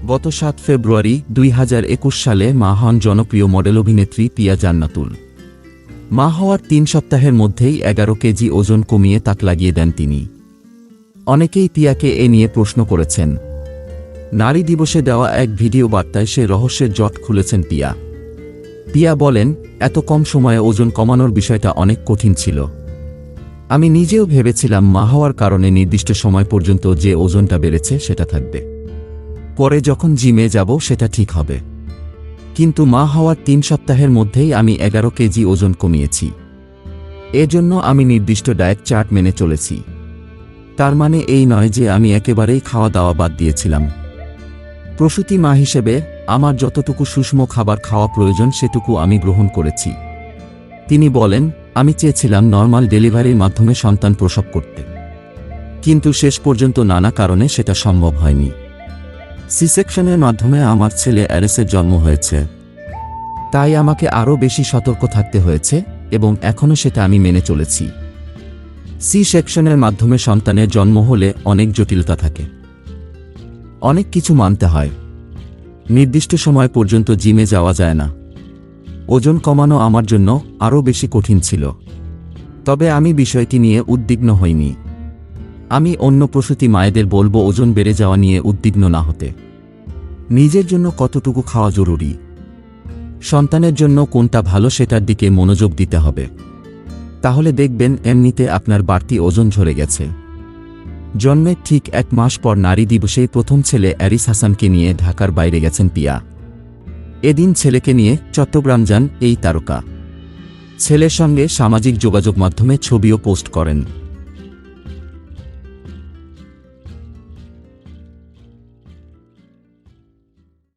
গত ৭ ফেব্রুয়ারি ২০২১ সালে মা হন জনপ্রিয় মডেল অভিনেত্রী পিয়া জান্নাতুল। মা হওয়ার ৩ সপ্তাহের মধ্যেই ১১ কেজি ওজন কমিয়ে তাক লাগিয়ে দেন তিনি। অনেকেই পিয়াকে এ নিয়ে প্রশ্ন করেছেন। নারী দিবসে দেওয়া এক ভিডিও বার্তায় সে রহস্যের জট খুলেছেন পিয়া। পিয়া বলেন, এত কম সময়ে ওজন কমানোর বিষয়টা অনেক কঠিন ছিল। আমি নিজেও ভেবেছিলাম মা হওয়ার কারণে নির্দিষ্ট সময় পর্যন্ত যে ওজনটা বেড়েছে সেটা থাকবে, পরে যখন জিমে যাব সেটা ঠিক হবে। কিন্তু মা হওয়ার ৩ সপ্তাহের মধ্যেই আমি ১১ কেজি ওজন কমিয়েছি। এজন্য আমি নির্দিষ্ট ডায়েট চার্ট মেনে চলেছি। তার মানে এই নয় যে আমি একেবারেই খাওয়া দাওয়া বাদ দিয়েছিলাম। প্রসূতি মা হিসেবে আমার যতটুকু সুষম খাবার খাওয়া প্রয়োজন সেটুকু আমি গ্রহণ করেছি। তিনি বলেন, আমি চেয়েছিলাম নরমাল ডেলিভারির মাধ্যমে সন্তান প্রসব করতে, কিন্তু শেষ পর্যন্ত নানা কারণে সেটা সম্ভব হয়নি। সি-সেকশনের মাধ্যমে আমার ছেলে অ্যারেসের জন্ম হয়েছে, তাই আমাকে আরও বেশি সতর্ক থাকতে হয়েছে এবং এখনও সেটা আমি মেনে চলেছি। সি-সেকশনের মাধ্যমে সন্তানের জন্ম হলে অনেক জটিলতা থাকে, অনেক কিছু মানতে হয়। নির্দিষ্ট সময় পর্যন্ত জিমে যাওয়া যায় না। ওজন কমানো আমার জন্য আরও বেশি কঠিন ছিল। তবে আমি বিষয়টি নিয়ে উদ্বিগ্ন হইনি। আমি অন্য প্রসূতি মায়েদের বলবো ওজন বেড়ে যাওয়া নিয়ে উদ্বিগ্ন না হতে। নিজের জন্য কতটুকু খাওয়া জরুরি, সন্তানের জন্য কোনটা ভালো সেটার দিকে মনোযোগ দিতে হবে। তাহলে দেখবেন এমনিতে আপনার বাড়তি ওজন ঝরে গেছে। জন্মের ঠিক ১ মাস পর নারী দিবসেই প্রথম ছেলে অ্যারিস হাসানকে নিয়ে ঢাকার বাইরে গেছেন পিয়া। এদিন ছেলেকে নিয়ে চট্টগ্রাম যান এই তারকা। ছেলের সঙ্গে সামাজিক যোগাযোগ মাধ্যমে ছবিও পোস্ট করেন।